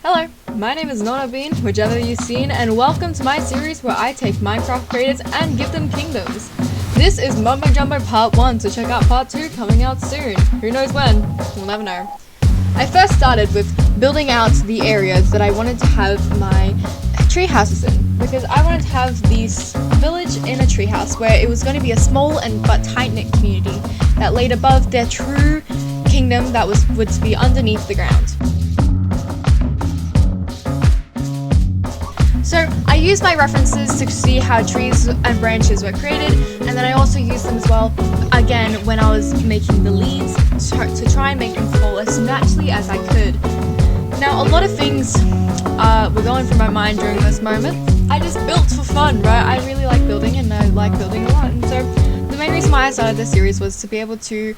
Hello, my name is Nona Bean, whichever you've seen, and welcome to my series where I take Minecraft creators and give them kingdoms. This is Mumbo Jumbo Part 1, so check out Part 2 coming out soon. Who knows when? We'll never know. I first started with building out the areas that I wanted to have my tree houses in, because I wanted to have this village in a treehouse where it was going to be a small but tight-knit community that laid above their true kingdom that would be underneath the ground. So I used my references to see how trees and branches were created, and then I also used them as well, again, when I was making the leaves to try and make them fall as naturally as I could. Now, a lot of things were going through my mind during this moment. I just built for fun, right? I really like building, and I like building a lot. And so the main reason why I started this series was to be able to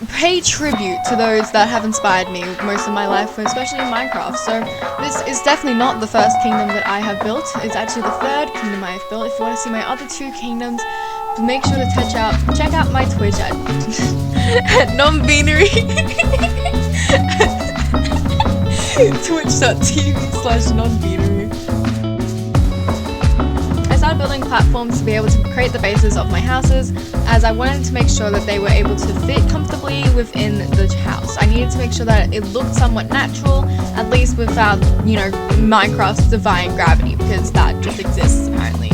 pay tribute to those that have inspired me most of my life, especially in Minecraft. So this is definitely not the first kingdom that I have built. It's actually the third kingdom I have built. If you want to see my other two kingdoms, make sure to check out my Twitch at non-binary twitch.tv/non-binary. I started building platforms to be able to create the bases of my houses, as I wanted to make sure that they were able to fit comfortably within the house. I needed to make sure that it looked somewhat natural, at least without, Minecraft's defying gravity, because that just exists apparently.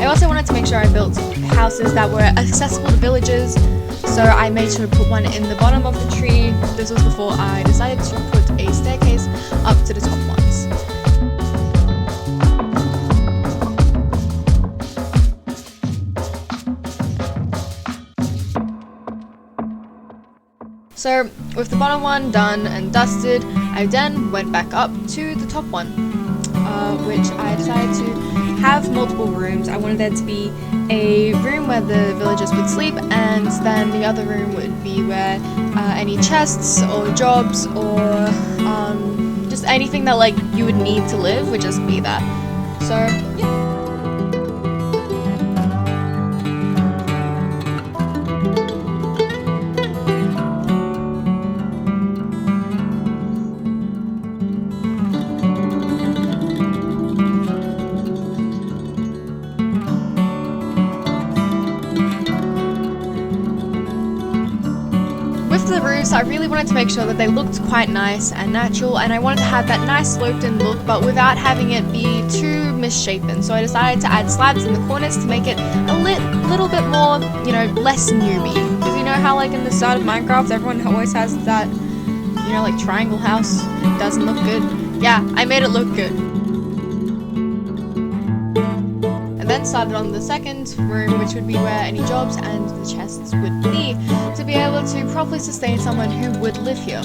I also wanted to make sure I built houses that were accessible to villagers, so I made sure to put one in the bottom of the tree. This was before I decided to put a staircase up to the top ones. So, with the bottom one done and dusted, I then went back up to the top one, which I decided to have multiple rooms. I wanted there to be a room where the villagers would sleep, and then the other room would be where any chests or jobs or just anything that you would need to live would just be there. So, yeah. With the roofs, I really wanted to make sure that they looked quite nice and natural, and I wanted to have that nice sloped-in look, but without having it be too misshapen. So I decided to add slabs in the corners to make it a little bit more, less newbie. Because you know how, in the start of Minecraft, everyone always has that, triangle house. It doesn't look good. Yeah, I made it look good. Then started on the second room, which would be where any jobs and the chests would be, to be able to properly sustain someone who would live here.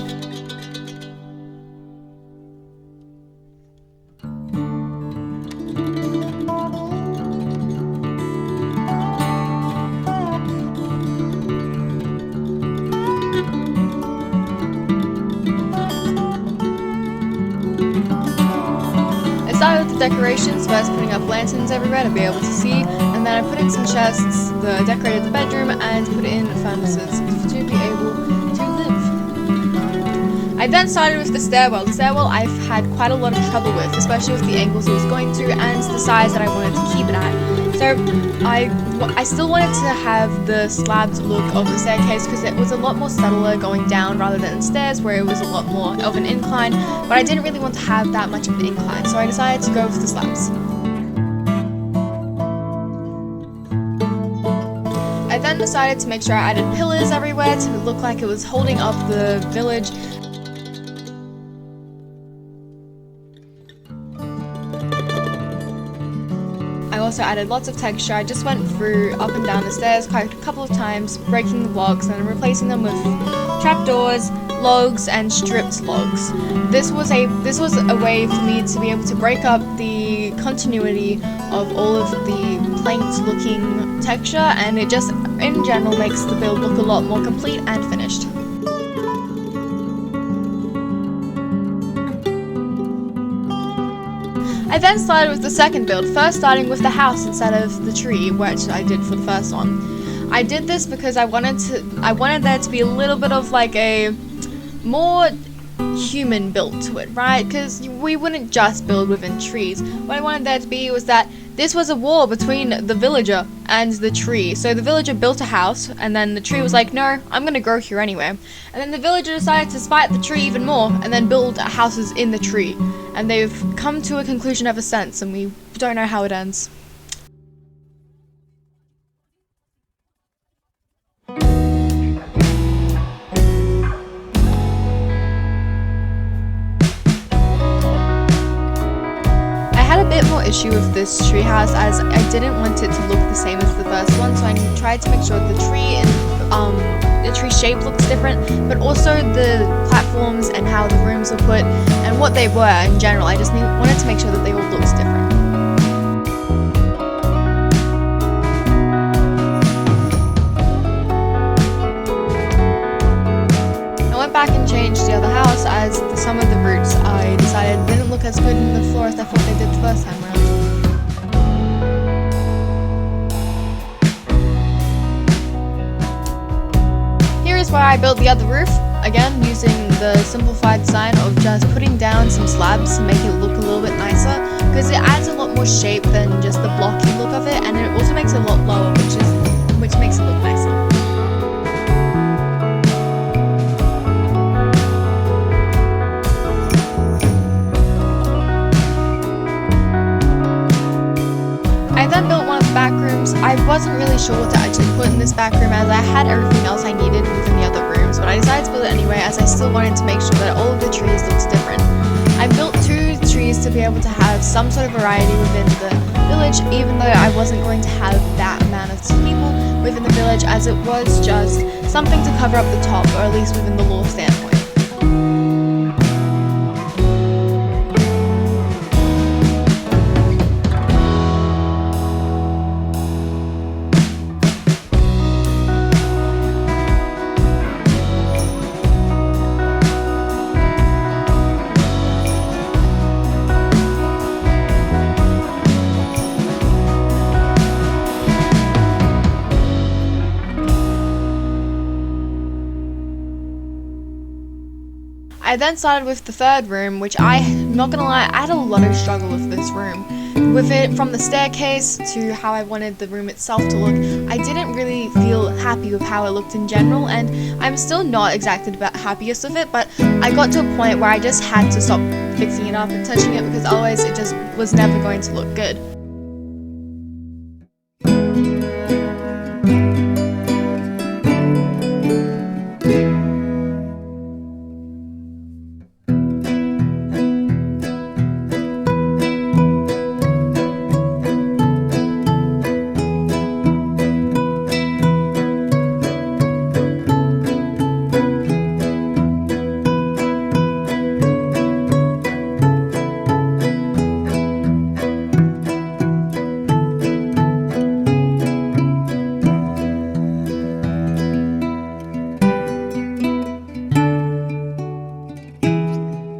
I started with the decorations, first putting up lanterns everywhere to be able to see, and then I put in some chests, decorated the bedroom, and put in furnaces to be able to live. I then started with the stairwell. The stairwell I've had quite a lot of trouble with, especially with the angles it was going to and the size that I wanted to keep it at. So I still wanted to have the slabbed look of the staircase because it was a lot more subtler going down rather than stairs where it was a lot more of an incline, but I didn't really want to have that much of an incline, so I decided to go with the slabs. I then decided to make sure I added pillars everywhere to look like it was holding up the village. I also added lots of texture. I just went through up and down the stairs quite a couple of times, breaking the blocks and replacing them with trapdoors, logs, and stripped logs. This was a way for me to be able to break up the continuity of all of the planked looking texture, and it just in general makes the build look a lot more complete and finished. I then started with the second build, first starting with the house instead of the tree, which I did for the first one. I did this because I wanted there to be a little bit of like a more human built to it, right? Because we wouldn't just build within trees. What I wanted there to be was that this was a war between the villager and the tree. So the villager built a house, and then the tree was like, no, I'm gonna grow here anyway. And then the villager decided to spite the tree even more, and then build houses in the tree. And they've come to a conclusion ever since, and we don't know how it ends. Issue with this treehouse, as I didn't want it to look the same as the first one, so I tried to make sure the tree and the tree shape looks different, but also the platforms and how the rooms were put and what they were in general. I just wanted to make sure that they all looked different. I went back and changed the other house, as some of the roots I decided didn't look as good in the floor as I thought they did the first time around. Here is where I built the other roof, again using the simplified design of just putting down some slabs to make it look a little bit nicer, because it adds a lot more shape than just the blocky look of it, and it also makes it a lot lower, which makes it look nicer. I then built one of the back rooms. I wasn't really sure what to actually put in this back room, as I had everything else I needed within the other rooms, but I decided to build it anyway, as I still wanted to make sure that all of the trees looked different. I built 2 trees to be able to have some sort of variety within the village, even though I wasn't going to have that amount of people within the village, as it was just something to cover up the top, or at least within the lore standpoint. I then started with the third room, which I'm not gonna lie, I had a lot of struggle with this room. With it from the staircase to how I wanted the room itself to look, I didn't really feel happy with how it looked in general, and I'm still not exactly the happiest with it, but I got to a point where I just had to stop fixing it up and touching it, because otherwise it just was never going to look good.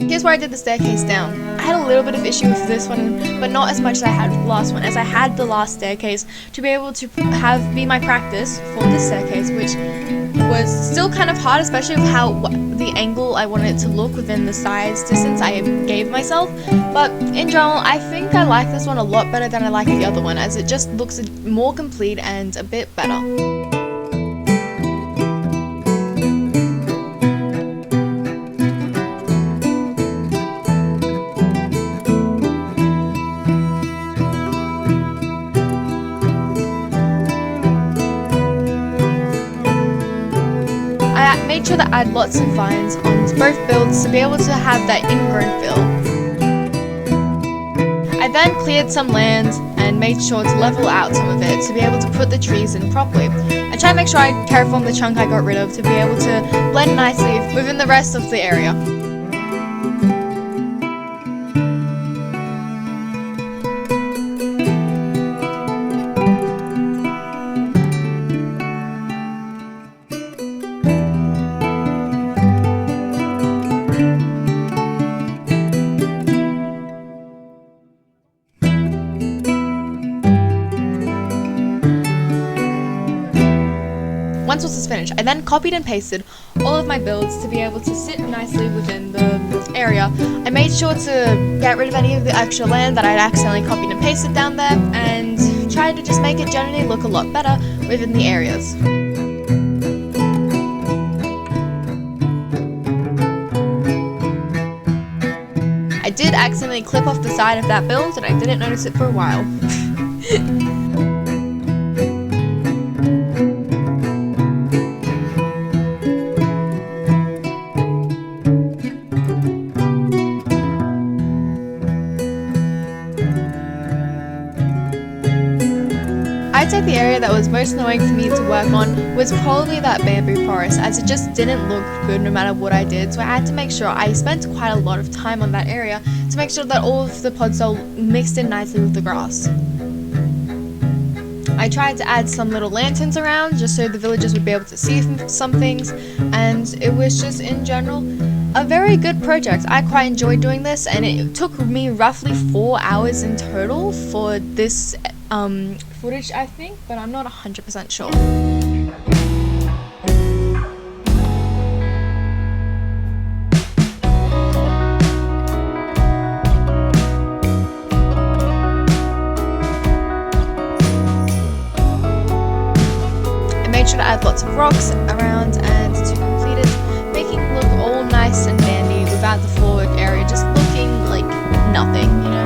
Here's where I did the staircase down. I had a little bit of issue with this one, but not as much as I had with the last one, as I had the last staircase to be able to be my practice for this staircase, which was still kind of hard, especially with how the angle I wanted it to look within the size distance I gave myself. But in general, I think I like this one a lot better than I like the other one, as it just looks more complete and a bit better. I made sure to add lots of vines on both builds to be able to have that ingrown feel. I then cleared some land and made sure to level out some of it to be able to put the trees in properly. I tried to make sure I terraformed the chunk I got rid of to be able to blend nicely within the rest of the area. once this was finished, I then copied and pasted all of my builds to be able to sit nicely within the area. I made sure to get rid of any of the extra land that I'd accidentally copied and pasted down there, and tried to just make it generally look a lot better within the areas. I did accidentally clip off the side of that build, and I didn't notice it for a while. I'd say the area that was most annoying for me to work on was probably that bamboo forest, as it just didn't look good no matter what I did, so I had to make sure I spent quite a lot of time on that area to make sure that all of the podzol mixed in nicely with the grass. I tried to add some little lanterns around just so the villagers would be able to see some things, and it was just in general a very good project. I quite enjoyed doing this, and it took me roughly 4 hours in total for this footage, I think, but I'm not 100% sure. I made sure to add lots of rocks around and to complete it, making it look all nice and dandy without the forward area just looking like nothing, you know?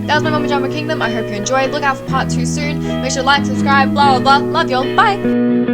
That was my Mumbo Jumbo Kingdom. I hope you enjoyed. Look out for part 2 soon. Make sure to like, subscribe, blah blah blah. Love y'all. Bye!